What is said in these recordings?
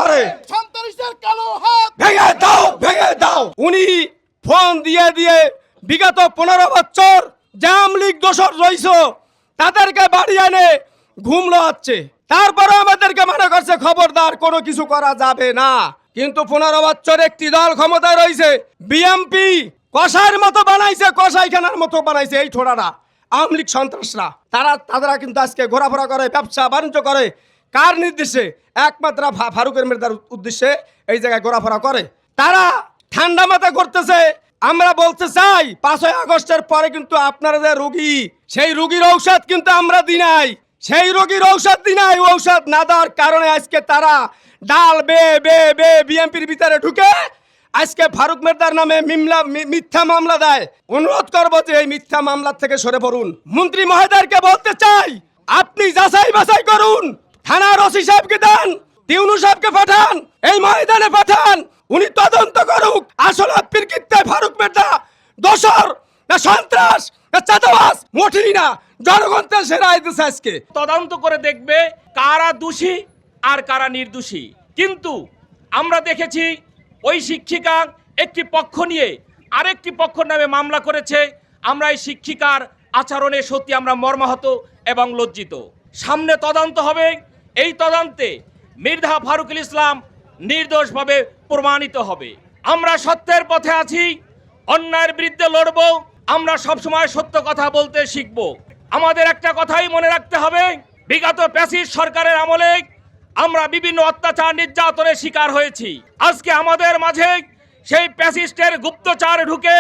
করে সন্ত্রাসীদের কালো হাত ভেঙে দাও। উনি ফোন দিয়ে বিগত 15 বছর যে আওয়ামী লীগ দোষর রইছো তাদেরকে বাড়ি এনে ঘুমলো হচ্ছে, তারপরে আমাদেরকে মনে করছে খবরদার কোনো কিছু করা যাবে না। কিন্তু 15 বছর একটি দল ক্ষমতায় রয়েছে, বিএমপি কসাইয়ের মতো বানাইছে, কসাইখানার মতো বানাইছে এই ঠোড়ারা আওয়ামী লীগ সন্ত্রাসরা। তারা কিন্তু আজকে ঘোরাফেরা করে, ব্যবসা বাণিজ্য করে, কার নির্দেশে? একমাত্র ফারুকের মির্জার উদ্দেশ্যে এই জায়গায় ঘোরাফেরা করে। তারা ঠান্ডা মাথা করতেছে। আমরা বলতে চাই 5ই আগস্টের পরে কিন্তু আপনারা যে রোগী, সেই রোগীর ঔষধ কিন্তু আমরা দিই নাই, সেই রোগীর ঔষধ দিই নাই। ঔষধ না দেওয়ার কারণে আজকে তারা ডাল বিএমপির ভিতরে ঢুকে আজকে ফারুক মির্জার নামে মিথ্যা মামলা দেয়। অনুরোধ করবো যে এই মিথ্যা মামলা থেকে সরে পড়ুন। মন্ত্রী মহোদয়কে বলতে চাই, আপনি যাচাই বাছাই করুন, থানার ওসি সাহেবকে দেন, টিউনু সাহেবকে পাঠান, এই ময়দানে পাঠান, উনি তদন্ত করুক আসলে প্রকৃতিতে ফারুক মির্জা দোষর না সন্ত্রাস না চাঁদাবাজ, মোটেই না। জনগণ তো সেরাই দিচ্ছে আজকে। তদন্ত করে দেখবে কারা দোষী আর কারা নির্দোষী। কিন্তু আমরা দেখেছি ওই শিক্ষিকা একটি পক্ষ নিয়ে আরেকটি পক্ষ নামে মামলা করেছে। আমরা এই শিক্ষিকার আচরণে সত্যি আমরা মর্মাহত এবং লজ্জিত। সামনে তদন্ত হবে, এই তদন্তে মির্জা ফারুকুল ইসলাম নির্দোষভাবে প্রমাণিত হবে। আমরা সত্যের পথে আছি, অন্যায়ের বিরুদ্ধে লড়ব, আমরা সবসময় সত্য কথা বলতে শিখব। আমাদের একটা কথাই মনে রাখতে হবে, বিগত ফ্যাসিস্ট সরকারের আমলে আমরা বিভিন্ন অত্যাচার নির্যাতনের শিকার হয়েছি। আজকে আমাদের মাঝে সেই ফ্যাসিস্টের গুপ্তচার ঢুকে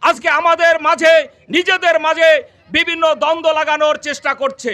আজকে আমাদের মাঝে নিজেদের মাঝে বিভিন্ন দ্বন্দ্ব লাগানোর চেষ্টা করছে।